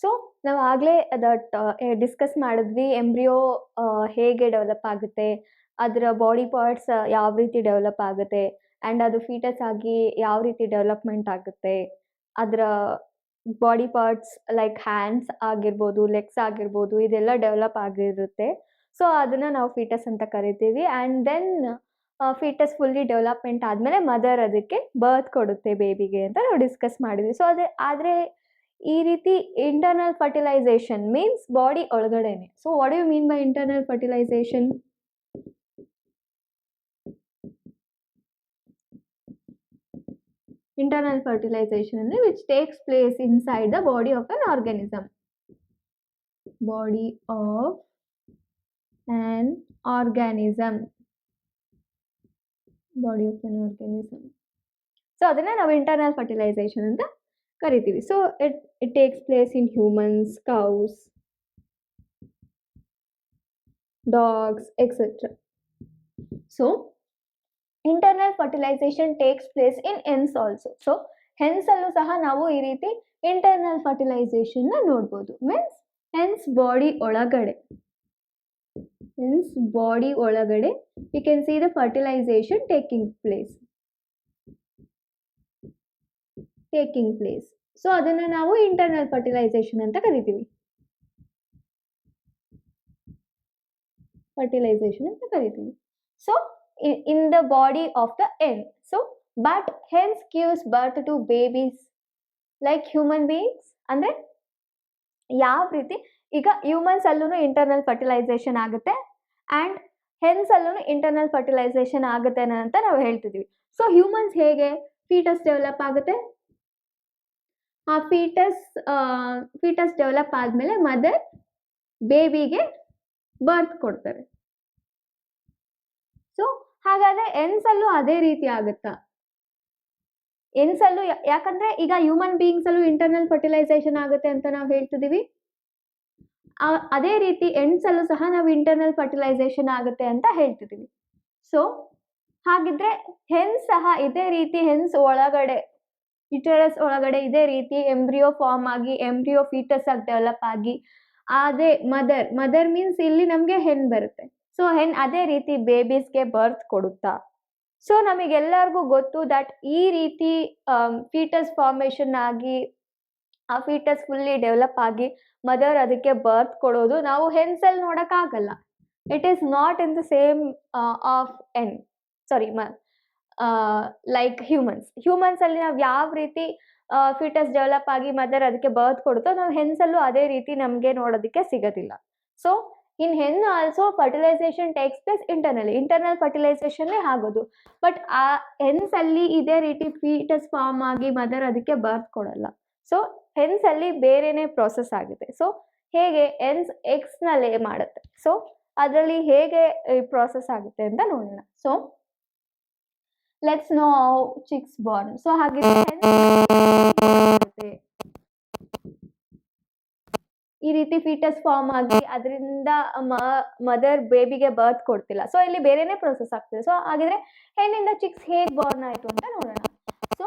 So ನಾವು ಆಗಲೇ that discuss ಮಾಡಿದ್ವಿ ಎಂಬ್ರಿಯೋ ಹೇಗೆ ಡೆವಲಪ್ ಆಗುತ್ತೆ, ಅದರ ಬಾಡಿ ಪಾರ್ಟ್ಸ್ ಯಾವ ರೀತಿ ಡೆವಲಪ್ ಆಗುತ್ತೆ ಆ್ಯಂಡ್ ಅದು ಫೀಟಸ್ ಆಗಿ ಯಾವ ರೀತಿ ಡೆವಲಪ್ಮೆಂಟ್ ಆಗುತ್ತೆ, ಅದರ ಬಾಡಿ ಪಾರ್ಟ್ಸ್ ಲೈಕ್ ಹ್ಯಾಂಡ್ಸ್ ಆಗಿರ್ಬೋದು, ಲೆಗ್ಸ್ ಆಗಿರ್ಬೋದು, ಇದೆಲ್ಲ ಡೆವಲಪ್ ಆಗಿರುತ್ತೆ. ಸೊ ಅದನ್ನು ನಾವು ಫೀಟಸ್ ಅಂತ ಕರಿತೀವಿ. And then foetus fully development ಆದಮೇಲೆ ಮದರ್ ಅದಕ್ಕೆ ಬರ್ತ್ ಕೊಡುತ್ತೆ ಬೇಬಿಗೆ ಅಂತ ನಾವು ಡಿಸ್ಕಸ್ ಮಾಡಿದ್ವಿ. ಸೊ ಆದರೆ ಈ ರೀತಿ ಇಂಟರ್ನಲ್ ಫರ್ಟಿಲೈಸೇಷನ್ ಮೀನ್ಸ್ ಬಾಡಿ ಒಳಗಡೆನೆ. So what you mean by internal fertilisation? Internal fertilization ಅಂದರೆ which takes place inside the body of an organism. Body of an organism. Body of an organism. So ಅದನ್ನ ನಾವು internal fertilization ಅಂತ ಕರಿತೀವಿ. So it takes place in humans, cows, dogs etcetera. So internal fertilization takes place in hens also. So ಹೆನ್ಸಲ್ಲೂ ಸಹ ನಾವು ಈ ರೀತಿ internal ಫರ್ಟಿಲೈಸೇಷನ್ನ ನೋಡ್ಬೋದು. ಮೀನ್ಸ್ ಹೆನ್ಸ್ ಬಾಡಿ ಒಳಗಡೆ you can see the fertilization taking place. So ಅದನ್ನ ನಾವು ಇಂಟರ್ನಲ್ ಫರ್ಟಿಲೈಸೇಷನ್ ಅಂತ ಕರಿತೀವಿ. So in the body of the hen. So but hens gives birth to babies like human beings. ಅಂದ್ರೆ ಯಾವ ರೀತಿ ಈಗ ಹ್ಯೂಮನ್ಸ್ ಅಲ್ಲೂ ಇಂಟರ್ನಲ್ ಫರ್ಟಿಲೈಸೇಷನ್ ಆಗುತ್ತೆ ಆ್ಯಂಡ್ ಹೆನ್ಸ್ ಅಲ್ಲೂ ಇಂಟರ್ನಲ್ ಫರ್ಟಿಲೈಸೇಷನ್ ಆಗುತ್ತೆ ಅಂತ ನಾವು ಹೇಳ್ತಿದ್ವಿ. ಸೊ ಹ್ಯೂಮನ್ಸ್ ಹೇಗೆ ಫೀಟಸ್ ಡೆವಲಪ್ ಆಗುತ್ತೆ, ಆ ಫೀಟಸ್ ಡೆವಲಪ್ ಆದಮೇಲೆ ಮದರ್ ಬೇಬಿಗೆ ಬರ್ತ್ ಕೊಡ್ತಾರೆ. ಸೊ ಹಾಗಾದ್ರೆ ಹೆನ್ಸಲ್ಲೂ ಅದೇ ರೀತಿ ಆಗುತ್ತಾ? ಹೆನ್ಸಲ್ಲೂ ಯಾಕಂದ್ರೆ ಈಗ ಹ್ಯೂಮನ್ ಬೀಯಿಂಗ್ಸ್ ಅಲ್ಲೂ ಇಂಟರ್ನಲ್ ಫರ್ಟಿಲೈಸೇಷನ್ ಆಗುತ್ತೆ ಅಂತ ನಾವು ಹೇಳ್ತಿದೀವಿ. ಅದೇ ರೀತಿ ಹೆನ್ಸಲ್ಲೂ ಸಹ ನಾವು ಇಂಟರ್ನಲ್ ಫರ್ಟಿಲೈಸೇಷನ್ ಆಗುತ್ತೆ ಅಂತ ಹೇಳ್ತಿದೀವಿ. ಸೊ ಹಾಗಿದ್ರೆ ಹೆನ್ಸ್ ಸಹ ಇದೇ ರೀತಿ ಹೆನ್ಸ್ ಒಳಗಡೆ ಯುಟರಸ್ ಒಳಗಡೆ ಇದೇ ರೀತಿ ಎಂಬ್ರಿಯೋ ಫಾರ್ಮ್ ಆಗಿ ಎಂಬ್ರಿಯೋ ಫೀಟಸ್ ಆಗಿ ಡೆವಲಪ್ ಆಗಿ ಅದೇ ಮದರ್ ಮೀನ್ಸ್ ಇಲ್ಲಿ ನಮಗೆ ಹೆಣ್ ಬರುತ್ತೆ. ಸೊ ಹೆಣ್ ಅದೇ ರೀತಿ ಬೇಬೀಸ್ಗೆ ಬರ್ತ್ ಕೊಡುತ್ತಾ? ಸೊ ನಮಗೆಲ್ಲರಿಗೂ ಗೊತ್ತು ದಟ್ ಈ ರೀತಿ ಫೀಟಸ್ ಫಾರ್ಮೇಷನ್ ಆಗಿ ಆ ಫೀಟಸ್ ಫುಲ್ಲಿ ಡೆವಲಪ್ ಆಗಿ ಮದರ್ ಅದಕ್ಕೆ ಬರ್ತ್ ಕೊಡೋದು ನಾವು ಹೆನ್ಸಲ್ಲಿ ನೋಡೋಕ್ಕಾಗಲ್ಲ. It is not in the same of like humans ಅಲ್ಲಿ ನಾವು ಯಾವ ರೀತಿ ಫೀಟಸ್ ಡೆವಲಪ್ ಆಗಿ ಮದರ್ ಅದಕ್ಕೆ ಬರ್ತ್ ಕೊಡುತ್ತೋ ನಾವು ಹೆನ್ಸಲ್ಲೂ ಅದೇ ರೀತಿ ನಮಗೆ ನೋಡೋದಕ್ಕೆ ಸಿಗೋದಿಲ್ಲ. So in hen also fertilization takes place internal ಫರ್ಟಿಲೈಸೇಷನ್ನೇ ಆಗೋದು. ಬಟ್ ಆ ಹೆನ್ಸಲ್ಲಿ ಇದೇ ರೀತಿ ಫೀಟಸ್ ಫಾರ್ಮ್ ಆಗಿ ಮದರ್ ಅದಕ್ಕೆ ಬರ್ತ್ ಕೊಡಲ್ಲ. ಸೊ ಹೆನ್ಸಲ್ಲಿ ಬೇರೆನೇ ಪ್ರೋಸೆಸ್ ಆಗುತ್ತೆ. ಸೊ ಹೇಗೆ ಹೆನ್ಸ್ ಎಗ್ಸ್ನಲ್ಲೇ ಮಾಡುತ್ತೆ. ಸೊ ಅದರಲ್ಲಿ ಹೇಗೆ ಪ್ರೋಸೆಸ್ ಆಗುತ್ತೆ ಅಂತ ನೋಡೋಣ. So let's know how chicks Born. So ಹಾಗೆ ಈ ರೀತಿ ಫೀಟಸ್ ಫಾರ್ಮ್ ಆಗಿ ಅದರಿಂದ ಮದರ್ ಬೇಬಿಗೆ ಬರ್ತ್ ಕೊಡ್ತಿಲ್ಲ. ಸೊ ಇಲ್ಲಿ ಬೇರೆನೇ ಪ್ರೋಸೆಸ್ ಆಗ್ತಿದೆ. ಸೊ ಹಾಗಿದ್ರೆ ಹೆಣ್ಣಿಂದ ಚಿಕ್ಸ್ ಹೇಗೆ ಬಾರ್ನ್ ಆಯ್ತು ಅಂತ ನೋಡೋಣ. So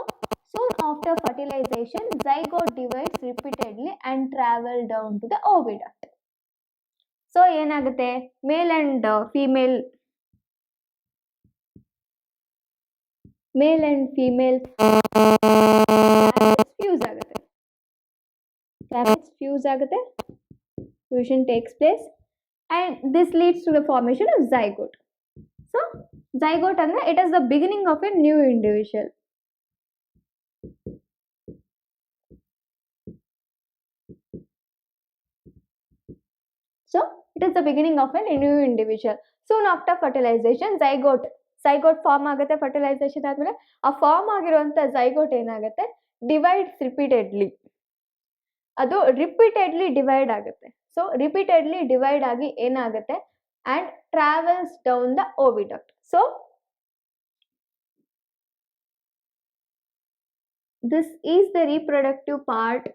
soon after fertilization zygote divides repeatedly and travel down to the oviduct. So ಏನಾಗುತ್ತೆ, male and female gametes fuse ಆಗುತ್ತೆ. Fusion takes place and this leads to the formation of zygote. So zygote ಅಂದ್ರೆ it is the beginning of a new individual. So it is the beginning of a new individual. Soon after fertilization zygote form ಆಗುತ್ತೆ. Fertilization ಆದ್ಮೇಲೆ ಆ form ಆಗಿರುವಂತ zygote ಏನಾಗುತ್ತೆ, divides repeatedly. ಅದು repeatedly divide ಆಗುತ್ತೆ. So repeatedly divide ಆಗಿ ಏನಾಗುತ್ತೆ and travels down the oviduct. So this is the reproductive part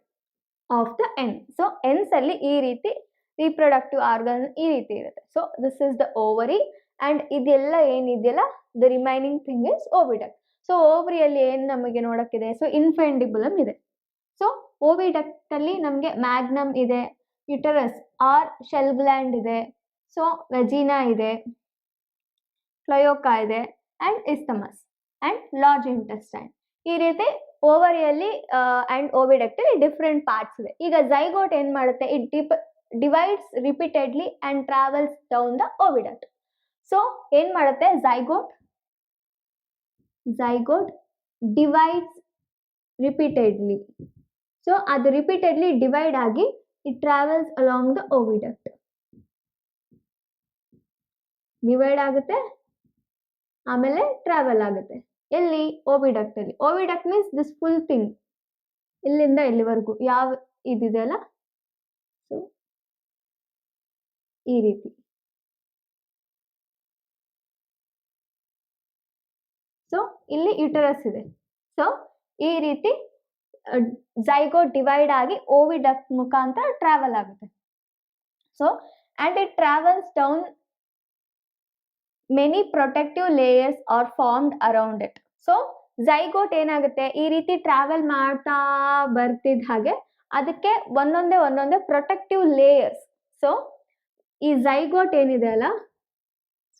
of the hen. So hens ಅಲ್ಲಿ ಈ ರೀತಿ ರೀಪ್ರೊಡಕ್ಟಿವ್ ಆರ್ಗನ್ ಈ ರೀತಿ ಇರುತ್ತೆ. So this is the ovary and ಇದೆಲ್ಲ ಏನಿದೆಯಲ್ಲ the remaining thing is oviduct. So ಓವರಿಯಲ್ಲಿ ಏನು ನಮಗೆ ನೋಡಕ್ಕಿದೆ, ಸೊ ಇನ್ಫೆಂಡಿಬುಲಮ್ ಇದೆ. ಸೊ ಓವಿಡಕ್ಟ್ ಅಲ್ಲಿ ನಮಗೆ ಮ್ಯಾಗ್ನಮ್ ಇದೆ, ಯುಟರಸ್ ಆರ್ ಶೆಲ್ ಗ್ಲ್ಯಾಂಡ್ ಇದೆ, ಸೊ ವೆಜಿನಾ ಇದೆ, ಕ್ಲಯೋಕಾ ಇದೆ ಅಂಡ್ ಇಸ್ತಮಸ್ ಅಂಡ್ ಲಾರ್ಜ್ ಇಂಟೆಸ್ಟೈನ್. ಈ ರೀತಿ ಓವರಿಯಲ್ಲಿ ಅಂಡ್ ಓವಿಡಕ್ಟ್ ಅಲ್ಲಿ ಡಿಫ್ರೆಂಟ್ ಪಾರ್ಟ್ಸ್ ಇದೆ. ಈಗ ಝೈಗೋಟ್ ಏನ್ ಮಾಡುತ್ತೆ, it divides repeatedly and travels down the oviduct. So ಏನ್ ಮಾಡುತ್ತೆ, ಝೈಗೋಟ್ ಡಿವೈಡ್ಸ್ ರಿಪೀಟೆಡ್ಲಿ. ಸೊ ಅದು ರಿಪೀಟೆಡ್ಲಿ ಡಿವೈಡ್ ಆಗಿ it travels along the oviduct. Divide ಆಗುತ್ತೆ, ಆಮೇಲೆ ಟ್ರಾವೆಲ್ ಆಗುತ್ತೆ ಎಲ್ಲಿ, ಓವಿಡಕ್ಟ್ ಅಲ್ಲಿ. Oviduct means this full thing, ಇಲ್ಲಿಂದ ಇಲ್ಲಿವರೆಗೂ ಯಾವ ಇದಿದೆಯಲ್ಲ, ಸೊ ಈ ರೀತಿ. ಸೊ ಇಲ್ಲಿ ಯುಟರಸ್ ಇದೆ. ಸೊ ಈ ರೀತಿ ಝೈಗೋಟ್ ಡಿವೈಡ್ ಆಗಿ ಓವಿಡಕ್ಟ್ ಮುಖಾಂತರ ಟ್ರಾವೆಲ್ ಆಗುತ್ತೆ. So and it travels down many protective layers are formed around it. So zygote ಏನಾಗುತ್ತೆ, ಈ ರೀತಿ ಟ್ರಾವೆಲ್ ಮಾಡ್ತಾ ಬರ್ತಿದ್ದ ಹಾಗೆ ಅದಕ್ಕೆ ಒಂದೊಂದೇ ಪ್ರೊಟೆಕ್ಟಿವ್ ಲೇಯರ್ಸ್. ಸೊ ಈ ಝೈಗೋಟ್ ಏನಿದೆ ಅಲ್ಲ,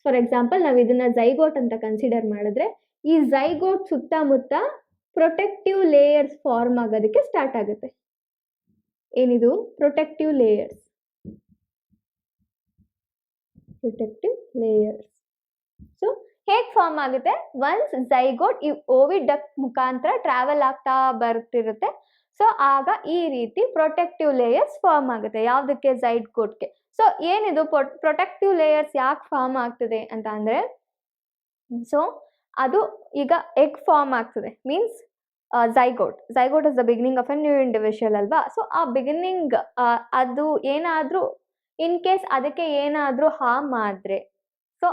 ಫಾರ್ ಎಕ್ಸಾಂಪಲ್ ನಾವು ಇದನ್ನ ಝೈಗೋಟ್ ಅಂತ ಕನ್ಸಿಡರ್ ಮಾಡಿದ್ರೆ, ಈ ಝೈಗೋಟ್ ಸುತ್ತಮುತ್ತ ಪ್ರೊಟೆಕ್ಟಿವ್ ಲೇಯರ್ಸ್ ಫಾರ್ಮ್ ಆಗೋದಕ್ಕೆ ಸ್ಟಾರ್ಟ್ ಆಗುತ್ತೆ. ಏನಿದು ಪ್ರೊಟೆಕ್ಟಿವ್ ಲೇಯರ್ಸ್. ಸೊ ಹೇಗೆ ಫಾರ್ಮ್ ಆಗುತ್ತೆ, ಒನ್ಸ್ ಝೈಗೋಟ್ ಈ ಓವಿಡಕ್ಟ್ ಮುಖಾಂತರ ಟ್ರಾವೆಲ್ ಆಗ್ತಾ ಬರ್ತಿರುತ್ತೆ. ಸೊ ಆಗ ಈ ರೀತಿ ಪ್ರೊಟೆಕ್ಟಿವ್ ಲೇಯರ್ಸ್ ಫಾರ್ಮ್ ಆಗುತ್ತೆ. ಯಾವುದಕ್ಕೆ, ಝೈಗೋಟ್ಗೆ. ಸೊ ಏನಿದು ಪ್ರೊಟೆಕ್ಟಿವ್ ಲೇಯರ್ಸ್ ಯಾಕೆ ಫಾರ್ಮ್ ಆಗ್ತದೆ ಅಂತ ಅಂದ್ರೆ, ಸೊ ಅದು ಈಗ ಎಗ್ ಫಾರ್ಮ್ ಆಗ್ತದೆ, means zygote is the beginning of A new individual ಅಲ್ವಾ. ಸೊ ಆ ಬಿಗಿನಿಂಗ್ ಅದು ಏನಾದ್ರೂ ಇನ್ ಕೇಸ್ ಅದಕ್ಕೆ ಏನಾದ್ರೂ ಹಾರ್ಮ್ ಆದ್ರೆ, ಸೊ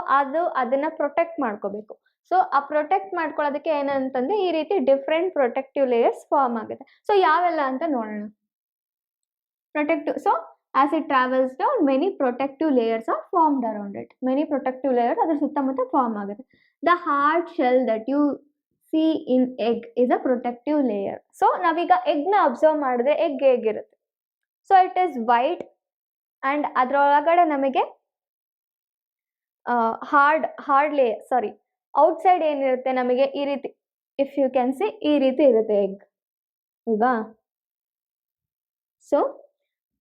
ಅದನ್ನ ಪ್ರೊಟೆಕ್ಟ್ ಮಾಡ್ಕೋಬೇಕು. ಸೊ ಆ ಪ್ರೊಟೆಕ್ಟ್ ಮಾಡ್ಕೊಳ್ಳೋದಕ್ಕೆ ಏನಂತಂದ್ರೆ ಈ ರೀತಿ ಡಿಫ್ರೆಂಟ್ ಪ್ರೊಟೆಕ್ಟಿವ್ ಲೇಯರ್ಸ್ ಫಾರ್ಮ್ ಆಗುತ್ತೆ. ಸೊ ಯಾವೆಲ್ಲ ಅಂತ ನೋಡೋಣ. Protective, so as it travels down many protective layers are formed around it. Many protective layers ಅದ್ರ ಸುತ್ತಮುತ್ತ ಫಾರ್ಮ್ ಆಗುತ್ತೆ. The hard shell that you see in egg is a protective layer. So ನಾವೀಗ egg ನ observe ಮಾಡಿದ್ರೆ egg ಹೇಗಿರುತ್ತೆ, so it is white and ಅದ್ರೊಳಗಡೆ ನಮಗೆ hard layer, ಸಾರಿ outside ಏನಿರುತ್ತೆ ನಮಗೆ ಈ ರೀತಿ, ಇಫ್ ಯು ಕ್ಯಾನ್ ಸಿ ಈ ರೀತಿ ಇರುತ್ತೆ ಎಗ್ ಅಲ್ವಾ. ಸೊ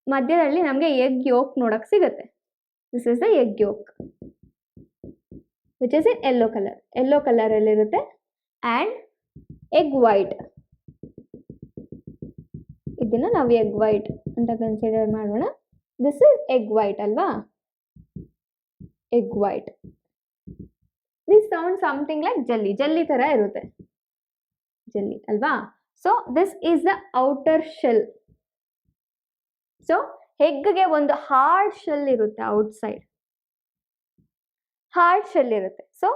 ಮಧ್ಯದಲ್ಲಿ ನಮಗೆ ಎಗ್ ಯೋಕ್ ನೋಡಕ್ ಸಿಗುತ್ತೆ. This is the egg yolk which is in yellow colour ಅಲ್ಲಿ ಇರುತ್ತೆ. ಅಂಡ್ ಎಗ್ ವೈಟ್, ಇದನ್ನ ನಾವು ಎಗ್ ವೈಟ್ ಅಂತ ಕನ್ಸಿಡರ್ ಮಾಡೋಣ. ದಿಸ್ ಇಸ್ ಎಗ್ ವೈಟ್ ಅಲ್ವಾ, egg white. This sound something like jelly ತರ ಇರುತ್ತೆ, ಜೆಲ್ಲಿ ಅಲ್ವಾ. So this is the outer shell. So ಎಗ್ಗೆ ಒಂದು ಹಾರ್ಡ್ ಶೆಲ್ ಇರುತ್ತೆ, ಔಟ್ಸೈಡ್ ಹಾರ್ಡ್ ಶೆಲ್ ಇರುತ್ತೆ. ಸೊ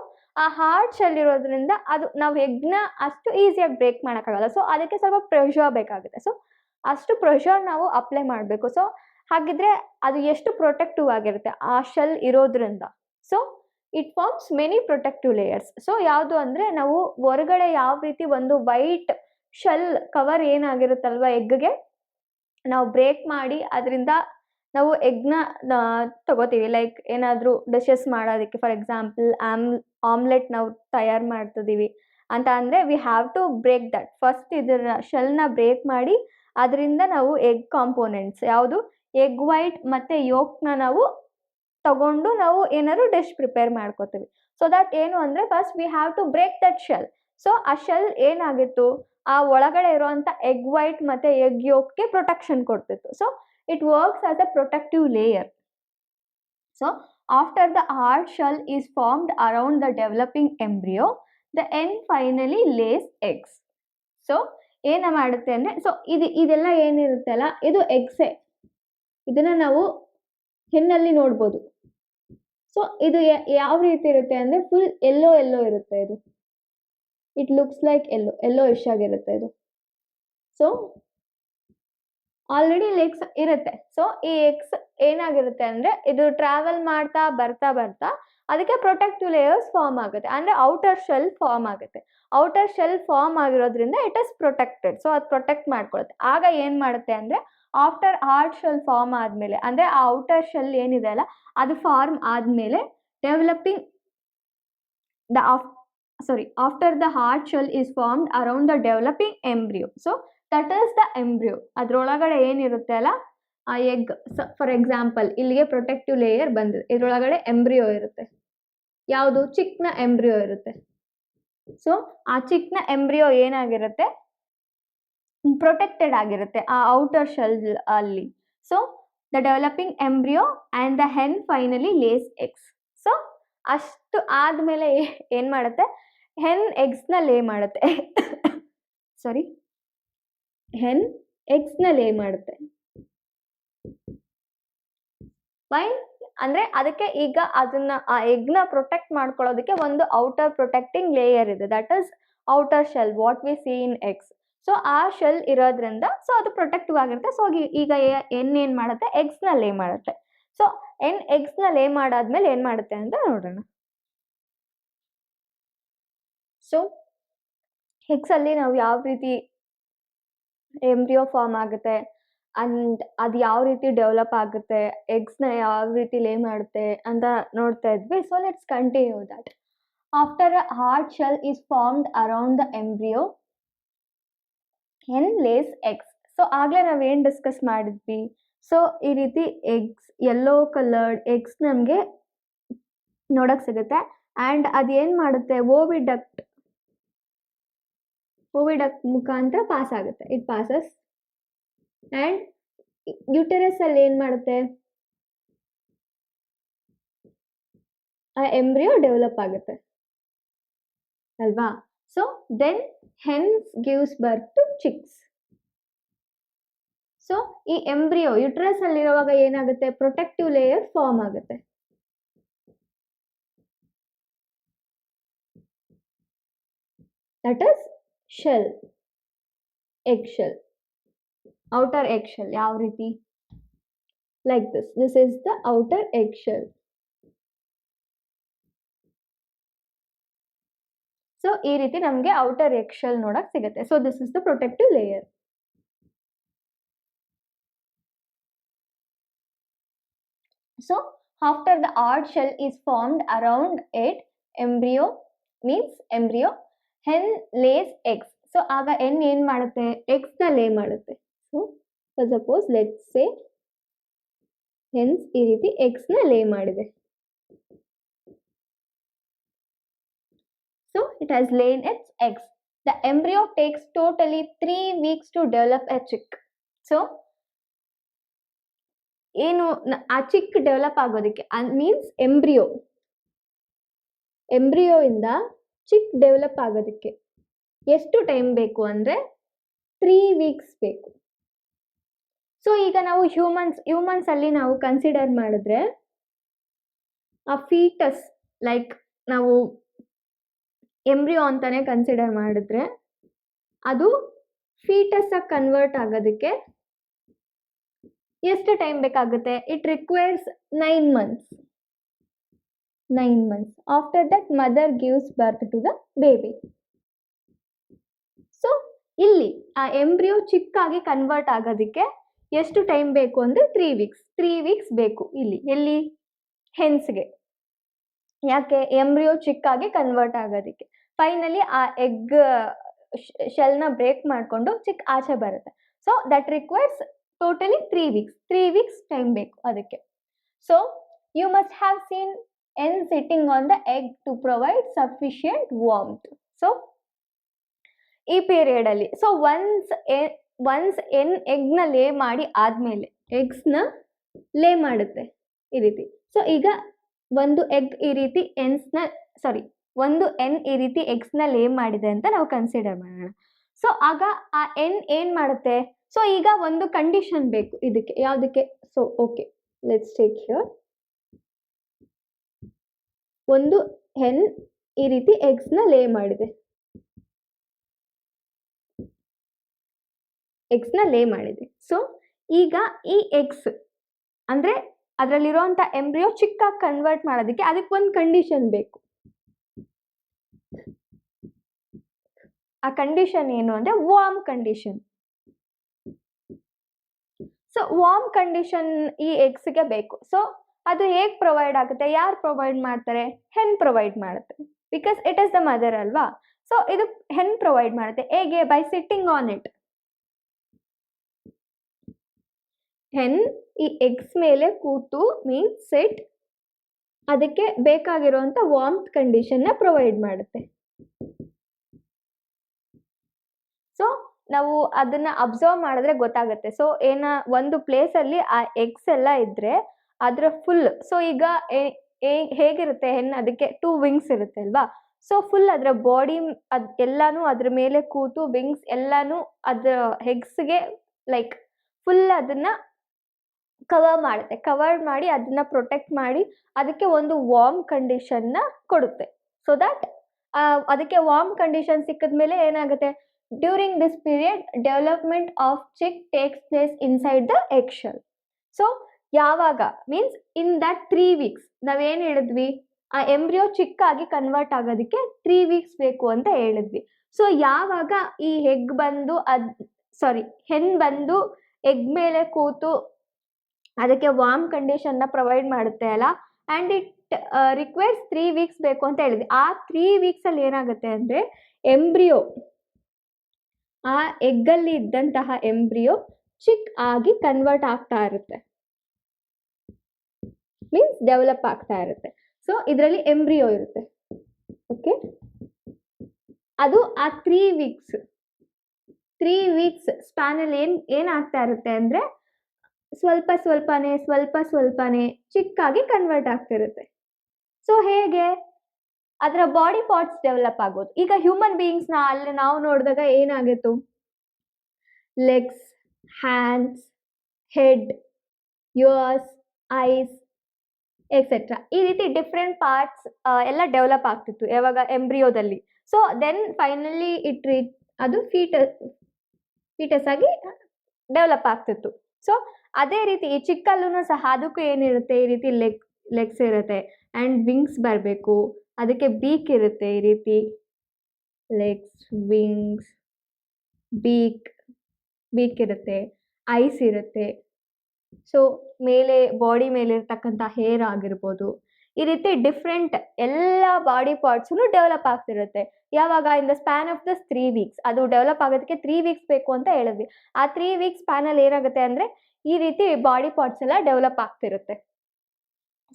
ಆ ಹಾರ್ಡ್ ಶೆಲ್ ಇರೋದ್ರಿಂದ ಅದು ನಾವು ಎಗ್ನ ಅಷ್ಟು ಈಸಿಯಾಗಿ ಬ್ರೇಕ್ ಮಾಡೋಕ್ಕಾಗಲ್ಲ. ಸೊ ಅದಕ್ಕೆ ಸ್ವಲ್ಪ ಪ್ರೆಷರ್ ಬೇಕಾಗುತ್ತೆ. ಸೊ ಅಷ್ಟು ಪ್ರೆಷರ್ ನಾವು ಅಪ್ಲೈ ಮಾಡಬೇಕು. ಸೊ ಹಾಗಿದ್ರೆ ಅದು ಎಷ್ಟು ಪ್ರೊಟೆಕ್ಟಿವ್ ಆಗಿರುತ್ತೆ ಆ ಶೆಲ್ ಇರೋದ್ರಿಂದ. So it forms many protective layers. So ಯಾವುದು ಅಂದ್ರೆ ನಾವು ಹೊರಗಡೆ ಯಾವ ರೀತಿ ಒಂದು ವೈಟ್ ಶೆಲ್ ಕವರ್ ಏನಾಗಿರುತ್ತಲ್ವಾ ಎಗ್ಗೆ, ನಾವು ಬ್ರೇಕ್ ಮಾಡಿ ಅದರಿಂದ ನಾವು ಎಗ್ನ ತಗೋತೀವಿ. ಲೈಕ್ ಏನಾದರೂ ಡಿಶಸ್ ಮಾಡೋದಕ್ಕೆ, ಫಾರ್ ಎಕ್ಸಾಂಪಲ್ ಆಮ್ಲೆಟ್ ನಾವು ತಯಾರು ಮಾಡ್ತಿದ್ದೀವಿ ಅಂತ ಅಂದರೆ we have to break that. First ಇದರ ಶೆಲ್ನ ಬ್ರೇಕ್ ಮಾಡಿ ಅದರಿಂದ ನಾವು ಎಗ್ ಕಾಂಪೋನೆಂಟ್ಸ್ ಯಾವುದು ಎಗ್ ವೈಟ್ ಮತ್ತು ಯೋಕ್ನ ನಾವು ತಗೊಂಡು ನಾವು ಏನಾದ್ರು ಡಿಶ್ ಪ್ರಿಪೇರ್ ಮಾಡ್ಕೋತೀವಿ. ಸೊ ದಟ್ ಏನು ಅಂದರೆ first we have to break that shell. So ಆ ಶೆಲ್ ಏನಾಗಿತ್ತು, ಆ ಒಳಗಡೆ ಇರುವಂಥ ಎಗ್ ವೈಟ್ ಮತ್ತು ಎಗ್ ಯೋಕ್ಗೆ ಪ್ರೊಟೆಕ್ಷನ್ ಕೊಡ್ತಿತ್ತು. So it works as a protective layer. So after the hard shell is formed around the developing embryo, the end finally lays eggs. So ಏನು ಮಾಡುತ್ತೆ ಅಂದರೆ, ಸೊ ಇದೆಲ್ಲ ಏನಿರುತ್ತೆ ಅಲ್ಲ, ಇದು ಎಗ್ಸೆ. ಇದನ್ನ ನಾವು ಹೆಣ್ಣಲ್ಲಿ ನೋಡ್ಬೋದು. ಸೊ ಇದು ಯಾವ ರೀತಿ ಇರುತ್ತೆ ಅಂದರೆ ಫುಲ್ ಎಲ್ಲೋ ಇರುತ್ತೆ. ಇದು ಇಟ್ ಲುಕ್ಸ್ ಲೈಕ್ ಎಲ್ಲೋ ಇಶ್ ಆಗಿರುತ್ತೆ ಇದು. ಸೊ ಆಲ್ರೆಡಿ ಲೆಗ್ಸ್ ಇರುತ್ತೆ. ಸೊ ಈ ಎಗ್ಸ್ ಏನಾಗಿರುತ್ತೆ ಅಂದ್ರೆ ಇದು ಟ್ರಾವೆಲ್ ಮಾಡ್ತಾ ಬರ್ತಾ ಅದಕ್ಕೆ ಪ್ರೊಟೆಕ್ಟಿವ್ ಲೇಯರ್ಸ್ ಫಾರ್ಮ್ ಆಗುತ್ತೆ, ಅಂದರೆ ಔಟರ್ ಶೆಲ್ ಫಾರ್ಮ್ ಆಗುತ್ತೆ. ಔಟರ್ ಶೆಲ್ ಫಾರ್ಮ್ ಆಗಿರೋದ್ರಿಂದ ಇಟ್ ಇಸ್ ಪ್ರೊಟೆಕ್ಟೆಡ್, ಸೊ ಅದು ಪ್ರೊಟೆಕ್ಟ್ ಮಾಡ್ಕೊಳುತ್ತೆ. ಆಗ ಏನು ಮಾಡುತ್ತೆ ಅಂದರೆ ಆಫ್ಟರ್ ಹಾರ್ಡ್ ಶೆಲ್ ಫಾರ್ಮ್ ಆದಮೇಲೆ, ಅಂದರೆ ಆ ಔಟರ್ ಶೆಲ್ ಏನಿದೆ ಅಲ್ಲ ಅದು ಫಾರ್ಮ್ ಆದಮೇಲೆ developing after the hard shell is formed around the developing embryo. So that is the embryo. ಅದರೊಳಗಡೆ ಏನಿರುತ್ತೆ ಅಲ್ಲ ಆ ಎಗ್, ಫಾರ್ ಎಕ್ಸಾಂಪಲ್ ಇಲ್ಲಿಗೆ ಪ್ರೊಟೆಕ್ಟಿವ್ ಲೇಯರ್ ಬಂದಿದೆ, ಇದರೊಳಗಡೆ ಎಂಬ್ರಿಯೋ ಇರುತ್ತೆ. ಯಾವುದು? ಚಿಕ್ನ ಎಂಬ್ರಿಯೋ ಇರುತ್ತೆ. ಸೊ ಆ ಚಿಕ್ನ ಎಂಬ್ರಿಯೋ ಏನಾಗಿರುತ್ತೆ? ಪ್ರೊಟೆಕ್ಟೆಡ್ ಆಗಿರುತ್ತೆ ಆ ಔಟರ್ ಶೆಲ್ ಅಲ್ಲಿ. So the developing embryo and the hen finally lays eggs. So ಅಷ್ಟು ಆದಮೇಲೆ ಏನು ಮಾಡುತ್ತೆ? ಹೆನ್ ಎಗ್ಸ್ನ ಲೇ ಮಾಡುತ್ತೆ. ಸಾರಿ, ಹೆನ್ ಎಗ್ಸ್ನ ಲೇ ಮಾಡುತ್ತೆ. ವೈ ಅಂದರೆ ಅದಕ್ಕೆ ಈಗ ಅದನ್ನ ಆ ಎಗ್ನ ಪ್ರೊಟೆಕ್ಟ್ ಮಾಡ್ಕೊಳ್ಳೋದಕ್ಕೆ ಒಂದು ಔಟರ್ ಪ್ರೊಟೆಕ್ಟಿಂಗ್ ಲೇಯರ್ ಇದೆ, that is outer shell, what we C in eggs. So ಆ ಶೆಲ್ ಇರೋದ್ರಿಂದ ಸೊ ಅದು ಪ್ರೊಟೆಕ್ಟಿವ್ ಆಗಿರುತ್ತೆ. ಸೊ ಈಗ ಏನು ಮಾಡುತ್ತೆ? ಎಗ್ಸ್ನ ಲೇ ಮಾಡುತ್ತೆ. ಸೊ ಎಗ್ಸ್ನ ಲೇ ಮಾಡಾದ್ಮೇಲೆ ಏನು ಮಾಡುತ್ತೆ ಅಂತ ನೋಡೋಣ. ಸೊ ಎಗ್ಸಲ್ಲಿ ನಾವು ಯಾವ ರೀತಿ ಎಂಬ್ರಿಯೋ ಫಾರ್ಮ್ ಆಗುತ್ತೆ ಅಂಡ್ ಅದು ಯಾವ ರೀತಿ ಡೆವಲಪ್ ಆಗುತ್ತೆ, ಎಗ್ಸ್ನ ಯಾವ ರೀತಿ ಲೇ ಮಾಡುತ್ತೆ ಅಂತ ನೋಡ್ತಾ ಇದ್ವಿ. So let's continue that. After a hard shell is formed around the embryo, hen lays eggs. So ಆಗಲೇ ನಾವೇನು ಡಿಸ್ಕಸ್ ಮಾಡಿದ್ವಿ? ಸೊ ಈ ರೀತಿ ಎಗ್ಸ್, ಯೆಲ್ಲೋ ಕಲರ್ಡ್ ಎಗ್ಸ್ ನಮಗೆ ನೋಡಕ್ಕೆ ಸಿಗುತ್ತೆ. ಆ್ಯಂಡ್ ಅದೇನು ಮಾಡುತ್ತೆ? ಓವಿಡಕ್ಟ್ ಮುಖಾಂತರ ಪಾಸ್ ಆಗುತ್ತೆ. ಇಟ್ ಪಾಸಸ್ ಆ್ಯಂಡ್ ಯುಟೆರಸ್ ಅಲ್ಲಿ ಏನು ಮಾಡುತ್ತೆ? ಆ ಎಂಬ್ರಿಯೋ ಡೆವಲಪ್ ಆಗುತ್ತೆ ಅಲ್ವಾ? So then hens gives birth to chicks. So ಈ ಎಂಬ್ರಿಯೋ ಯುಟೆರಸ್ ಅಲ್ಲಿರುವಾಗ ಏನಾಗುತ್ತೆ? ಪ್ರೊಟೆಕ್ಟಿವ್ ಲೇಯರ್ ಫಾರ್ಮ್ ಆಗುತ್ತೆ. That is shell, egg shell, outer egg shell. ಯಾವ ರೀತಿ? Like this is the outer egg shell. So ಈ ರೀತಿ ನಮಗೆ ಔಟರ್ ಎಗ್ ಶೆಲ್ ನೋಡಕ್ ಸಿಗುತ್ತೆ. So this is the protective layer. So after the hard shell is formed around it, embryo means embryo, hen lays eggs. So ಆಗ ಹೆನ್ ಏನು ಮಾಡುತ್ತೆ? ಎಗ್ಸ್ನ ಲೇ ಮಾಡುತ್ತೆ. So suppose let's say hens ಈ ರೀತಿ ಎಗ್ಸ್ನ ಲೇ ಮಾಡಿದೆ. So it has lain its eggs. The embryo takes totally 3 weeks to develop a chick. So ಏನು ಆ ಚಿಕ್ ಡೆವಲಪ್ ಆಗೋದಕ್ಕೆ ಮೀನ್ಸ್ ಎಂಬ್ರಿಯೋ ಇಂದ ಚಿಕ್ ಡೆವಲಪ್ ಆಗೋದಕ್ಕೆ ಎಷ್ಟು ಟೈಮ್ ಬೇಕು ಅಂದರೆ 3 weeks ಬೇಕು. ಸೊ ಈಗ ನಾವು ಹ್ಯೂಮನ್ಸ್ ಅಲ್ಲಿ ನಾವು ಕನ್ಸಿಡರ್ ಮಾಡಿದ್ರೆ ಆ ಫೀಟಸ್, ಲೈಕ್ ನಾವು ಎಂಬ್ರಿಯೋ ಅಂತಾನೆ ಕನ್ಸಿಡರ್ ಮಾಡಿದ್ರೆ ಅದು ಫೀಟಸ್ ಆಗಿ ಕನ್ವರ್ಟ್ ಆಗೋದಕ್ಕೆ ಎಷ್ಟು ಟೈಮ್ ಬೇಕಾಗುತ್ತೆ? It requires 9 months. After that mother gives birth to the baby. So ಇಲ್ಲಿ ಆ ಎಂಬ್ರಿಯೋ ಚಿಕ್ಕಾಗಿ ಕನ್ವರ್ಟ್ ಆಗೋದಕ್ಕೆ ಎಷ್ಟು ಟೈಮ್ ಬೇಕು ಅಂದರೆ 3 weeks. 3 weeks ಬೇಕು ಎಲ್ಲಿ? ಹೆನ್ಸ್ಗೆ. ಯಾಕೆ? ಎಂಬ್ರಿಯೋ ಚಿಕ್ಕಾಗಿ ಕನ್ವರ್ಟ್ ಆಗೋದಕ್ಕೆ. ಫೈನಲಿ ಆ ಎಗ್ ಶೆಲ್ನ ಬ್ರೇಕ್ ಮಾಡಿಕೊಂಡು ಚಿಕ್ ಆಚೆ ಬರುತ್ತೆ. So that requires totally 3 weeks. 3 weeks time ಬೇಕು ಅದಕ್ಕೆ. So you must have seen hen sitting on the egg to provide sufficient warmth. So ಈ ಪೀರಿಯಡ್ ಅಲ್ಲಿ ಸೊ ಒನ್ಸ್ ಎಗ್ನ ಲೇ ಮಾಡಿ ಆದ್ಮೇಲೆ ಎಗ್ಸ್ನ ಲೇ ಮಾಡುತ್ತೆ ಈ ರೀತಿ. ಸೊ ಈಗ ಒಂದು ಎಗ್ ಈ ರೀತಿ ಒಂದು ಎನ್ ಈ ರೀತಿ ಎಗ್ಸ್ನ ಲೇ ಮಾಡಿದೆ ಅಂತ ನಾವು ಕನ್ಸಿಡರ್ ಮಾಡೋಣ. ಸೊ ಆಗ ಆ ಎನ್ ಏನ್ ಮಾಡುತ್ತೆ? ಸೊ ಈಗ ಒಂದು ಕಂಡೀಷನ್ ಬೇಕು ಇದಕ್ಕೆ. ಯಾವುದಕ್ಕೆ? So okay, let's take here. ಒಂದು ಹೆನ್ ಈ ರೀತಿ ಎಗ್ಸ್ನ ಲೇ ಮಾಡಿದೆ. ಸೊ ಈಗ ಈ ಎಗ್ಸ್ ಅಂದ್ರೆ ಅದರಲ್ಲಿರುವಂಥ ಎಂಬ್ರಿಯೋ ಚಿಕ್ಕಾಗಿ ಕನ್ವರ್ಟ್ ಮಾಡೋದಕ್ಕೆ ಅದಕ್ಕೆ ಒಂದು ಕಂಡೀಷನ್ ಬೇಕು. ಆ ಕಂಡೀಷನ್ ಏನು ಅಂದರೆ warm condition. So warm condition ಈ ಎಗ್ಸ್ಗೆ ಬೇಕು. ಸೊ ಅದು ಹೇಗೆ ಪ್ರೊವೈಡ್ ಆಗುತ್ತೆ, ಯಾರು ಪ್ರೊವೈಡ್ ಮಾಡ್ತಾರೆ? ಹೆನ್ ಪ್ರೊವೈಡ್ ಮಾಡುತ್ತೆ, because it is the mother ಅಲ್ವಾ. ಸೊ ಇದು ಹೆನ್ ಪ್ರೊವೈಡ್ ಮಾಡುತ್ತೆ. ಹೇಗೆ? By sitting on it. Hen ಈ ಎಗ್ಸ್ ಮೇಲೆ ಕೂತು ಮೀನ್ಸ್ ಸಿಟ್, ಅದಕ್ಕೆ ಬೇಕಾಗಿರುವಂಥ ವಾರ್ಮ್ತ್ ಕಂಡೀಷನ್ನ ಪ್ರೊವೈಡ್ ಮಾಡುತ್ತೆ. ಸೊ ನಾವು ಅದನ್ನ ಅಬ್ಸರ್ವ್ ಮಾಡಿದ್ರೆ ಗೊತ್ತಾಗುತ್ತೆ. ಸೊ ಒಂದು ಪ್ಲೇಸಲ್ಲಿ ಆ ಎಗ್ಸ್ ಎಲ್ಲ ಇದ್ರೆ ಅದರ ಫುಲ್, ಸೊ ಈಗ ಹೇಗಿರುತ್ತೆ ಹೆಣ್ಣು, ಅದಕ್ಕೆ 2 ವಿಂಗ್ಸ್ ಇರುತ್ತೆ ಅಲ್ವಾ. ಸೊ ಫುಲ್ ಅದರ ಬಾಡಿ ಎಲ್ಲಾನು ಅದ್ರ ಮೇಲೆ ಕೂತು ವಿಂಗ್ಸ್ ಎಲ್ಲಾನು ಅದ್ರ ಎಗ್ಸ್ಗೆ ಲೈಕ್ ಫುಲ್ ಅದನ್ನ ಕವರ್ ಮಾಡುತ್ತೆ. ಕವರ್ ಮಾಡಿ ಅದನ್ನ ಪ್ರೊಟೆಕ್ಟ್ ಮಾಡಿ ಅದಕ್ಕೆ ಒಂದು ವಾರ್ಮ್ ಕಂಡೀಷನ್ನ ಕೊಡುತ್ತೆ. ಸೊ ದಟ್ ಅದಕ್ಕೆ ವಾರ್ಮ್ ಕಂಡೀಷನ್ ಸಿಕ್ಕಿದ್ಮೇಲೆ ಏನಾಗುತ್ತೆ, during this period development of chick takes place inside the egg shell. So ಯಾವಾಗ ಮೀನ್ಸ್ ಇನ್ ದಟ್ 3 ವೀಕ್ಸ್ ನಾವೇನು ಹೇಳಿದ್ವಿ, ಆ ಎಂಬ್ರಿಯೋ ಚಿಕ್ಕಾಗಿ ಕನ್ವರ್ಟ್ ಆಗೋದಕ್ಕೆ 3 ವೀಕ್ಸ್ ಬೇಕು ಅಂತ ಹೇಳಿದ್ವಿ. ಸೊ ಯಾವಾಗ ಈ ಎಗ್ ಬಂದು ಹೆಣ್ ಬಂದು ಎಗ್ ಮೇಲೆ ಕೂತು ಅದಕ್ಕೆ ವಾರ್ಮ್ ಕಂಡೀಷನ್ನ ಪ್ರೊವೈಡ್ ಮಾಡುತ್ತೆ ಅಲ್ಲ, ಆ್ಯಂಡ್ ಇಟ್ ರಿಕ್ವೈರ್ಸ್ 3 ವೀಕ್ಸ್ ಬೇಕು ಅಂತ ಹೇಳಿದ್ವಿ. ಆ 3 ವೀಕ್ಸಲ್ಲಿ ಏನಾಗುತ್ತೆ ಅಂದರೆ ಎಂಬ್ರಿಯೋ, ಆ ಎಗ್ಗಲ್ಲಿ ಇದ್ದಂತಹ ಎಂಬ್ರಿಯೋ ಚಿಕ್ ಆಗಿ ಕನ್ವರ್ಟ್ ಆಗ್ತಾ ಇರುತ್ತೆ, ಮೀನ್ಸ್ ಡೆವಲಪ್ ಆಗ್ತಾ ಇರುತ್ತೆ. ಸೊ ಇದರಲ್ಲಿ ಎಂಬ್ರಿಯೋ ಇರುತ್ತೆ. ಓಕೆ, ಅದು ಆ 3 ವೀಕ್ಸ್ ಸ್ಪ್ಯಾನಲ್ಲಿ ಏನಾಗ್ತಾ ಇರುತ್ತೆ ಅಂದರೆ ಸ್ವಲ್ಪ ಸ್ವಲ್ಪನೇ ಚಿಕ್ಕಾಗಿ ಕನ್ವರ್ಟ್ ಆಗ್ತಿರುತ್ತೆ. ಸೊ ಹೇಗೆ ಅದರ ಬಾಡಿ ಪಾರ್ಟ್ಸ್ ಡೆವಲಪ್ ಆಗೋದು. ಈಗ ಹ್ಯೂಮನ್ ಬೀಯಿಂಗ್ಸ್ನ ಅಲ್ಲಿ ನಾವು ನೋಡಿದಾಗ ಏನಾಗಿತ್ತು, legs, hands, head, years, ice etcetera, ಈ ರೀತಿ ಡಿಫ್ರೆಂಟ್ ಪಾರ್ಟ್ಸ್ ಎಲ್ಲ ಡೆವಲಪ್ ಆಗ್ತಿತ್ತು ಯಾವಾಗ ಎಂಬ್ರಿಯೋದಲ್ಲಿ. ಸೊ ದೆನ್ ಫೈನಲಿ ಅದು ಫೀಟಸ್ ಆಗಿ ಡೆವಲಪ್ ಆಗ್ತಿತ್ತು. ಸೊ ಅದೇ ರೀತಿ ಈ ಚಿಕ್ಕಲ್ಲೂ ಸಹ ಅದಕ್ಕೂ ಏನಿರುತ್ತೆ, ಈ ರೀತಿ ಲೆಗ್ಸ್ ಇರುತ್ತೆ ಆ್ಯಂಡ್ ವಿಂಗ್ಸ್ ಬರಬೇಕು, ಅದಕ್ಕೆ ಬೀಕ್ ಇರುತ್ತೆ, ಈ ರೀತಿ ಲೆಗ್ಸ್, ವಿಂಗ್ಸ್, ಬೀಕ್ ಇರುತ್ತೆ, ಐಸ್ ಇರುತ್ತೆ. ಸೊ ಬಾಡಿ ಮೇಲೆ ಇರ್ತಕ್ಕಂಥ ಹೇರ್ ಆಗಿರ್ಬೋದು, ಈ ರೀತಿ ಡಿಫ್ರೆಂಟ್ ಎಲ್ಲ ಬಾಡಿ ಪಾರ್ಟ್ಸು ಡೆವಲಪ್ ಆಗ್ತಿರುತ್ತೆ. ಯಾವಾಗ in the span of this 3 weeks, ಅದು ಡೆವಲಪ್ ಆಗೋದಕ್ಕೆ 3 ವೀಕ್ಸ್ ಬೇಕು ಅಂತ ಹೇಳಿದ್ವಿ. ಆ 3 ವೀಕ್ಸ್ ಸ್ಪ್ಯಾನಲ್ಲಿ ಏನಾಗುತ್ತೆ ಅಂದರೆ ಈ ರೀತಿ ಬಾಡಿ ಪಾರ್ಟ್ಸ್ ಎಲ್ಲ ಡೆವಲಪ್ ಆಗ್ತಿರುತ್ತೆ.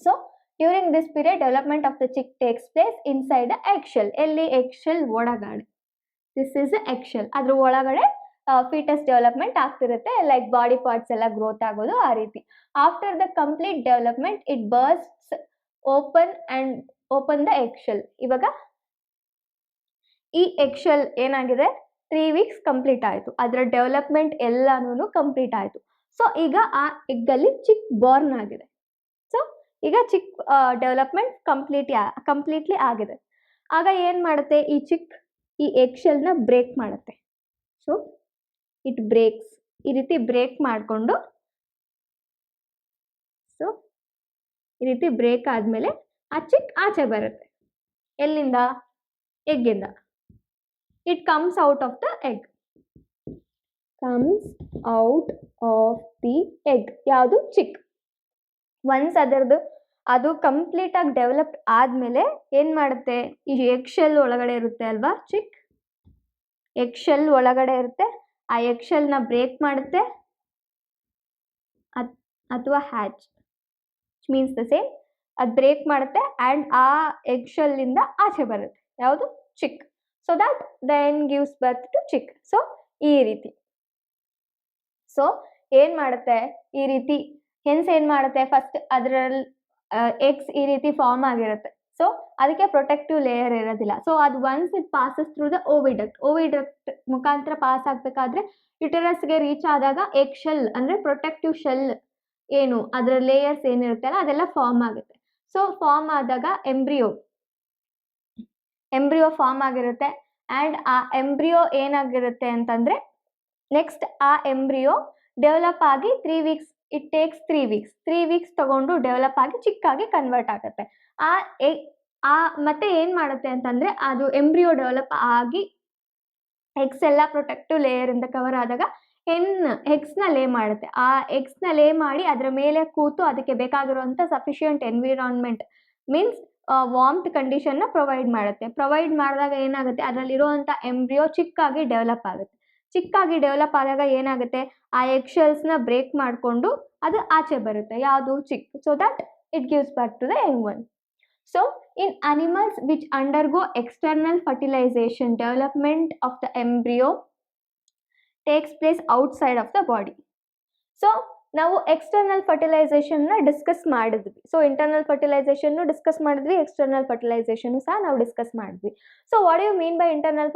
So during this period development of the chick takes place inside the egg shell. ಎಲ್ಲಿ? ಎಗ್ ಶೆಲ್ ಒಳಗಡೆ. This is egg shell. ಅದ್ರ ಒಳಗಡೆ ಫೀಟಸ್ ಡೆವಲಪ್ಮೆಂಟ್ ಆಗ್ತಿರುತ್ತೆ, ಲೈಕ್ ಬಾಡಿ ಪಾರ್ಟ್ಸ್ ಎಲ್ಲ ಗ್ರೋತ್ ಆಗೋದು ಆ ರೀತಿ. After the complete development it bursts open the egg shell. ಇವಾಗ ಈ ಎಗ್ ಶೆಲ್ ಏನಾಗಿದೆ, 3 ವೀಕ್ಸ್ ಕಂಪ್ಲೀಟ್ ಆಯಿತು, ಅದರ ಡೆವಲಪ್ಮೆಂಟ್ ಎಲ್ಲಾನು ಕಂಪ್ಲೀಟ್ ಆಯಿತು. ಸೊ ಈಗ ಆ ಎಗ್ಗಲ್ಲಿ ಚಿಕ್ ಬಾರ್ನ್ ಆಗಿದೆ. ಸೊ ಈಗ ಚಿಕ್ ಡೆವಲಪ್ಮೆಂಟ್ ಕಂಪ್ಲೀಟ್ಲಿ ಆಗಿದೆ. ಆಗ ಏನು ಮಾಡುತ್ತೆ, ಈ ಎಗ್ ಶೆಲ್ನ ಬ್ರೇಕ್ ಮಾಡುತ್ತೆ. ಸೊ ಇಟ್ ಬ್ರೇಕ್ಸ್, ಈ ರೀತಿ ಬ್ರೇಕ್ ಮಾಡಿಕೊಂಡು, ಸೊ ಈ ರೀತಿ ಬ್ರೇಕ್ ಆದಮೇಲೆ ಆ ಚಿಕ್ ಆಚೆ ಬರುತ್ತೆ. ಎಲ್ಲಿಂದ? ಎಗ್ಗಿಂದ. It comes out of the egg. ಯಾವುದು? ಚಿಕ್. ಒನ್ಸ್ ಅದು ಕಂಪ್ಲೀಟಾಗಿ ಡೆವಲಪ್ ಆದಮೇಲೆ ಏನು ಮಾಡುತ್ತೆ, ಈ ಎಗ್ ಶೆಲ್ ಒಳಗಡೆ ಇರುತ್ತೆ ಅಲ್ವಾ ಚಿಕ್, ಎಗ್ ಶೆಲ್ ಒಳಗಡೆ ಇರುತ್ತೆ, ಆ ಎಗ್ ಶೆಲ್ನ ಬ್ರೇಕ್ ಮಾಡುತ್ತೆ ಅಥವಾ ಹ್ಯಾಚ್ ಮೀನ್ಸ್ ದ ಸೇಮ್, ಅದು ಬ್ರೇಕ್ ಮಾಡುತ್ತೆ ಆ್ಯಂಡ್ ಆ ಎಗ್ ಶೆಲ್ಲಿಂದ ಆಚೆ ಬರುತ್ತೆ ಯಾವುದು? Chick. So that then gives birth to chick. So ಈ ರೀತಿ. ಸೊ ಏನು ಮಾಡುತ್ತೆ, ಈ ರೀತಿ ಹೆನ್ಸ್ ಏನು ಮಾಡುತ್ತೆ, ಫಸ್ಟ್ ಅದರಲ್ಲಿ ಎಗ್ಸ್ ಈ ರೀತಿ ಫಾರ್ಮ್ ಆಗಿರುತ್ತೆ. ಸೊ ಅದಕ್ಕೆ ಪ್ರೊಟೆಕ್ಟಿವ್ ಲೇಯರ್ ಇರೋದಿಲ್ಲ. ಸೊ ಅದು once it passes through the oviduct ಮುಖಾಂತರ ಪಾಸ್ ಆಗಬೇಕಾದ್ರೆ ಯುಟರಸ್ಗೆ ರೀಚ್ ಆದಾಗ ಎಗ್ ಶೆಲ್ ಅಂದರೆ ಪ್ರೊಟೆಕ್ಟಿವ್ ಶೆಲ್ ಏನು ಅದರ ಲೇಯರ್ಸ್ ಏನಿರುತ್ತಲ್ಲ ಅದೆಲ್ಲ ಫಾರ್ಮ್ ಆಗುತ್ತೆ. ಸೊ ಫಾರ್ಮ್ ಆದಾಗ ಎಂಬ್ರಿಯೋ ಫಾರ್ಮ್ ಆಗಿರುತ್ತೆ ಆ್ಯಂಡ್ ಆ ಎಂಬ್ರಿಯೋ ಏನಾಗಿರುತ್ತೆ ಅಂತಂದರೆ ನೆಕ್ಸ್ಟ್ ಆ ಎಂಬ್ರಿಯೋ ಡೆವಲಪ್ ಆಗಿ 3 weeks it takes 3 weeks. 3 weeks ತಗೊಂಡು ಡೆವಲಪ್ ಆಗಿ ಚಿಕ್ಕಾಗಿ ಕನ್ವರ್ಟ್ ಆಗುತ್ತೆ. ಆ ಎಗ್ ಮತ್ತೆ ಏನು ಮಾಡುತ್ತೆ ಅಂತಂದರೆ, ಅದು ಎಂಬ್ರಿಯೋ ಡೆವಲಪ್ ಆಗಿ ಎಗ್ಸ್ ಎಲ್ಲ ಪ್ರೊಟೆಕ್ಟಿವ್ ಲೇಯರಿಂದ ಕವರ್ ಆದಾಗ ಎಗ್ಸ್ನ ಲೇ ಮಾಡುತ್ತೆ. ಆ ಎಗ್ಸ್ನ ಲೇ ಮಾಡಿ ಅದರ ಮೇಲೆ ಕೂತು ಅದಕ್ಕೆ ಬೇಕಾಗಿರುವಂಥ ಸಫಿಷಿಯೆಂಟ್ ಎನ್ವಿರಾನ್ಮೆಂಟ್ ಮೀನ್ಸ್ ವಾರ್ಮ್ತ್ ಕಂಡೀಷನ್ನ ಪ್ರೊವೈಡ್ ಮಾಡುತ್ತೆ. ಪ್ರೊವೈಡ್ ಮಾಡಿದಾಗ ಏನಾಗುತ್ತೆ, ಅದರಲ್ಲಿರುವಂಥ ಎಂಬ್ರಿಯೋ ಚಿಕ್ಕಾಗಿ ಡೆವಲಪ್ ಆಗುತ್ತೆ. ಚಿಕ್ಕಾಗಿ ಡೆವಲಪ್ ಆದಾಗ ಏನಾಗುತ್ತೆ, ಆ ಎಗ್ ಶೆಲ್ಸ್ನ ಬ್ರೇಕ್ ಮಾಡಿಕೊಂಡು ಅದು ಆಚೆ ಬರುತ್ತೆ. ಯಾವುದು chick. So that it gives birth to the young one. So, in animals which undergo external fertilization, development of the embryo takes place outside of the body. So, ನಾವು external ಫರ್ಟಿಲೈಸೇಷನ್ನ discuss ಮಾಡಿದ್ವಿ. So internal ಫರ್ಟಿಲೈಸೇಷನ್ನು discuss ಮಾಡಿದ್ವಿ, ಎಕ್ಸ್ಟರ್ನಲ್ ಫರ್ಟಿಲೈಸೇಷನ್ನು ಸಹ ನಾವು discuss ಮಾಡಿದ್ವಿ. So what you mean by internal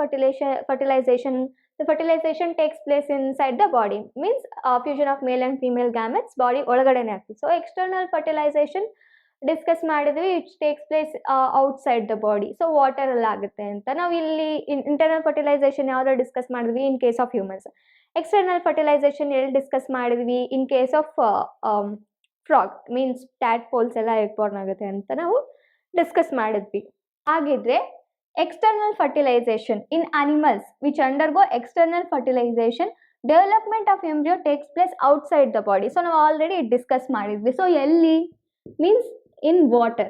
fertilisation? The fertilization takes place inside the body, means fusion of male and female gametes body ಒಳಗಡೆನೆ ಆಗ್ತದೆ. ಸೊ ಎಕ್ಸ್ಟರ್ನಲ್ ಫರ್ಟಿಲೈಸೇಷನ್ ಡಿಸ್ಕಸ್ ಮಾಡಿದ್ವಿ, it takes place outside the body. So ವಾಟರಲ್ಲಿ ಆಗುತ್ತೆ ಅಂತ. ನಾವು ಇಲ್ಲಿ internal fertilization ಯಾವ್ದಾರು discuss ಮಾಡಿದ್ವಿ in case of humans. External fertilization ಎಲ್ಲಿ ಡಿಸ್ಕಸ್ ಮಾಡಿದ್ವಿ in case of frog means tadpoles ಎಲ್ಲ ಎಗ್ ಬಾರ್ನ್ ಆಗುತ್ತೆ ಅಂತ ನಾವು ಡಿಸ್ಕಸ್ ಮಾಡಿದ್ವಿ. ಹಾಗಿದ್ರೆ external fertilization in animals which undergo external fertilization, development of embryo takes place outside the body. So ನಾವು already discuss ಮಾಡಿದ್ವಿ. ಸೊ ಎಲ್ಲಿ means in water.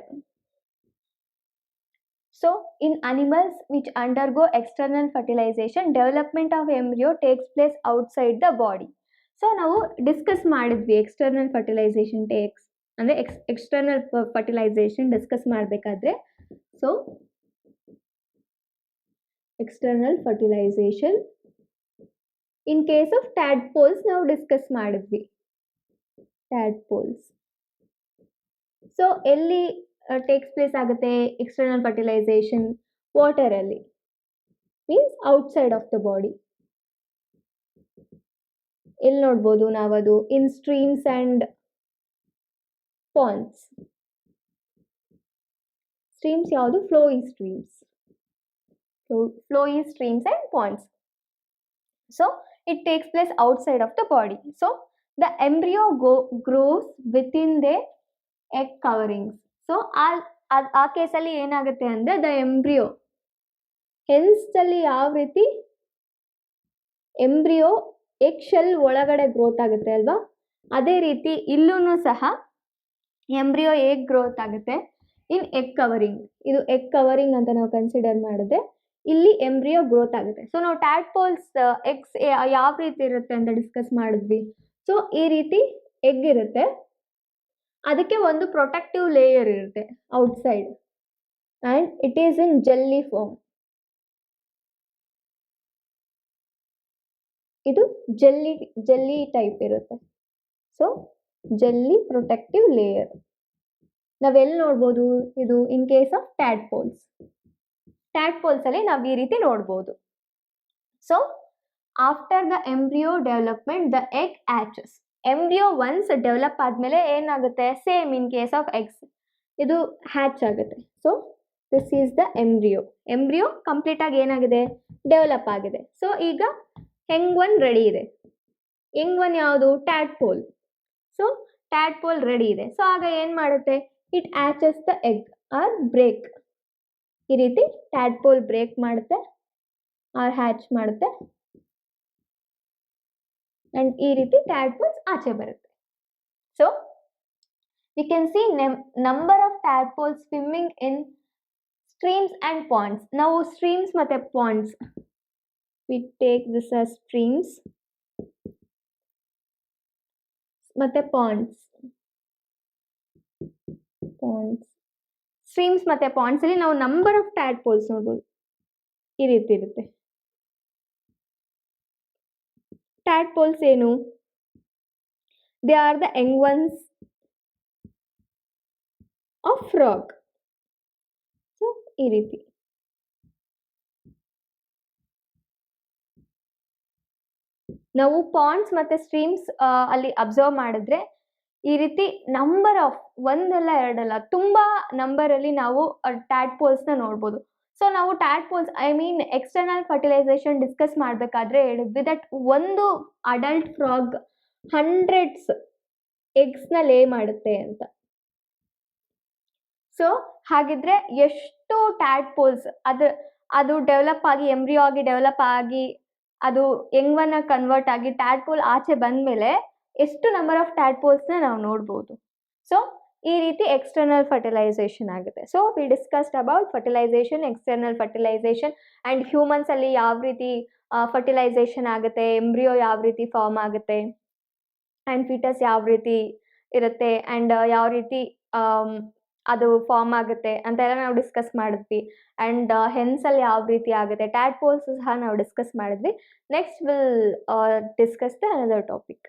So in animals which undergo external fertilization, development of embryo takes place outside the body. So ನಾವು discuss ಮಾಡಿದ್ವಿ external fertilization takes ಅಂದರೆ external fertilization discuss ಮಾಡಬೇಕಾದ್ರೆ. So external fertilization in case of tadpoles ನಾವು discuss ಮಾಡಿದ್ವಿ. tadpoles. So ಎಲ್ಲಿ takes place ಆಗುತ್ತೆ external fertilization? ವಾಟರಲ್ಲಿ means outside of the body. ಎಲ್ಲಿ ನೋಡ್ಬೋದು ನಾವದು? In streams and ponds. Streams ಯಾವುದು? Flowy streams. Flowy streams and ponds. So it takes place outside of the body. So the embryo grows within the egg coverings. So ಆ ಕೇಸಲ್ಲಿ ಏನಾಗುತ್ತೆ ಅಂದರೆ the embryo ಹೆನ್ಸಲ್ಲಿ ಯಾವ ರೀತಿ ಎಂಬ್ರಿಯೋ ಎಗ್ ಶೆಲ್ ಒಳಗಡೆ growth ಆಗುತ್ತೆ ಅಲ್ವಾ, ಅದೇ ರೀತಿ ಇಲ್ಲೂ ಸಹ ಎಂಬ್ರಿಯೋ ಹೇಗೆ ಗ್ರೋತ್ ಆಗುತ್ತೆ ಇನ್ ಎಗ್ ಕವರಿಂಗ್. ಇದು ಎಗ್ ಕವರಿಂಗ್ ಅಂತ ನಾವು ಕನ್ಸಿಡರ್ ಮಾಡಿದ್ರೆ ಇಲ್ಲಿ ಎಂಬ್ರಿಯೋ ಗ್ರೋತ್ ಆಗುತ್ತೆ. ಸೊ ನಾವು ಟ್ಯಾಡ್ಪೋಲ್ಸ್ ಎಗ್ಸ್ ಯಾವ ರೀತಿ ಇರುತ್ತೆ ಅಂತ ಡಿಸ್ಕಸ್ ಮಾಡಿದ್ವಿ. ಸೊ ಈ ರೀತಿ ಎಗ್ ಇರುತ್ತೆ, ಅದಕ್ಕೆ ಒಂದು ಪ್ರೊಟೆಕ್ಟಿವ್ ಲೇಯರ್ ಇರುತ್ತೆ outside and it is in jelly form. ಇದು ಜೆಲ್ಲಿ ಟೈಪ್ ಇರುತ್ತೆ. ಸೊ ಜೆಲ್ಲಿ ಪ್ರೊಟೆಕ್ಟಿವ್ ಲೇಯರ್ ನಾವೆಲ್ಲಿ ನೋಡ್ಬೋದು? ಇದು ಇನ್ ಕೇಸ್ ಆಫ್ ಟ್ಯಾಡ್ಪೋಲ್ಸ್. ಟ್ಯಾಡ್ಪೋಲ್ಸ್ ಅಲ್ಲಿ ನಾವು ಈ ರೀತಿ ನೋಡ್ಬೋದು. So after the embryo development the egg hatches. Embryo once develop ಆದಮೇಲೆ ಏನಾಗುತ್ತೆ? Same in case of eggs ಇದು ಹ್ಯಾಚ್ ಆಗುತ್ತೆ. So this is the embryo. Embryo complete ಆಗಿ ಏನಾಗಿದೆ? ಡೆವಲಪ್ ಆಗಿದೆ. ಸೊ ಈಗ ಯಂಗ್ ಒನ್ ರೆಡಿ ಇದೆ. ಯಂಗ್ ಒನ್ ಯಾವುದು? ಟ್ಯಾಡ್ಪೋಲ್. ಸೊ ಟ್ಯಾಡ್ಪೋಲ್ ರೆಡಿ ಇದೆ. ಸೊ ಆಗ ಏನು ಮಾಡುತ್ತೆ? It hatches the egg or break. ಈ ರೀತಿ ಟ್ಯಾಡ್ಪೋಲ್ ಬ್ರೇಕ್ ಮಾಡುತ್ತೆ ಆರ್ ಹ್ಯಾಚ್ ಮಾಡುತ್ತೆ ಅಂಡ್ ಈ ರೀತಿ ಟ್ಯಾಡ್ಪೋಲ್ಸ್ ಆಚೆ ಬರುತ್ತೆ. So we can see number of tadpoles swimming in streams and ponds. ನಾವು ಸ್ಟ್ರೀಮ್ಸ್ ಮತ್ತು ponds, we take this as streams ಮತ್ತು ಪಾಂಡ್ಸ್. ಸ್ಟ್ರೀಮ್ಸ್ ಮತ್ತು ಪಾಂಡ್ಸಲ್ಲಿ ನಾವು ನಂಬರ್ ಆಫ್ ಟ್ಯಾಡ್ಪೋಲ್ಸ್ ನೋಡ್ಬೋದು. ಈ ರೀತಿ ಇರುತ್ತೆ. ಟ್ಯಾಡ್ಪೋಲ್ಸ್ ಏನು? They are the young ones of frog. So ಈ ರೀತಿ ನಾವು ಪಾಂಡ್ಸ್ ಮತ್ತು ಸ್ಟ್ರೀಮ್ಸ್ ಅಲ್ಲಿ ಅಬ್ಸರ್ವ್ ಮಾಡಿದ್ರೆ ಈ ರೀತಿ ನಂಬರ್ ಆಫ್ ಒಂದಲ್ಲ ಎರಡಲ್ಲ ತುಂಬ ನಂಬರಲ್ಲಿ ನಾವು ಟ್ಯಾಡ್ಪೋಲ್ಸ್ನ ನೋಡ್ಬೋದು. ಸೊ ನಾವು ಟ್ಯಾಡ್ಪೋಲ್ಸ್ ಎಕ್ಸ್ಟರ್ನಲ್ ಫರ್ಟಿಲೈಸೇಷನ್ ಡಿಸ್ಕಸ್ ಮಾಡಬೇಕಾದ್ರೆ ಹೇಳಿದ್ವಿ ದಟ್ ಒಂದು ಅಡಲ್ಟ್ ಫ್ರಾಗ್ ಹಂಡ್ರೆಡ್ಸ್ ಎಗ್ಸ್ನ ಲೇ ಮಾಡುತ್ತೆ ಅಂತ. ಸೊ ಹಾಗಿದ್ರೆ ಎಷ್ಟು ಟ್ಯಾಡ್ಪೋಲ್ಸ್ ಅದು ಡೆವಲಪ್ ಆಗಿ ಎಂಬ್ರಿಯೋ ಆಗಿ ಡೆವಲಪ್ ಆಗಿ ಅದು ಯಂಗ್ವನ್ನ ಕನ್ವರ್ಟ್ ಆಗಿ ಟ್ಯಾಡ್ಪೋಲ್ ಆಚೆ ಬಂದ್ಮೇಲೆ ಎಷ್ಟು ನಂಬರ್ ಆಫ್ ಟ್ಯಾಡ್ಪೋಲ್ಸ್ನ ನಾವು ನೋಡ್ಬೋದು. ಸೊ ಈ ರೀತಿ ಎಕ್ಸ್ಟರ್ನಲ್ ಫರ್ಟಿಲೈಸೇಷನ್ ಆಗುತ್ತೆ. So we discussed about fertilisation, external fertilisation and humans ಅಲ್ಲಿ ಯಾವ ರೀತಿ ಫರ್ಟಿಲೈಸೇಷನ್ ಆಗುತ್ತೆ, ಎಂಬ್ರಿಯೋ ಯಾವ ರೀತಿ ಫಾರ್ಮ್ ಆಗುತ್ತೆ ಆ್ಯಂಡ್ ಫಿಟಸ್ ಯಾವ ರೀತಿ ಇರುತ್ತೆ ಆ್ಯಂಡ್ ಯಾವ ರೀತಿ ಅದು ಫಾರ್ಮ್ ಆಗುತ್ತೆ ಅಂತೆಲ್ಲ ನಾವು ಡಿಸ್ಕಸ್ ಮಾಡಿದ್ವಿ. ಆ್ಯಂಡ್ ಹೆನ್ಸಲ್ಲಿ ಯಾವ ರೀತಿ ಆಗುತ್ತೆ, ಟ್ಯಾಡ್ಪೋಲ್ಸ್ ಸಹ ನಾವು ಡಿಸ್ಕಸ್ ಮಾಡಿದ್ವಿ. Next will discuss the another topic.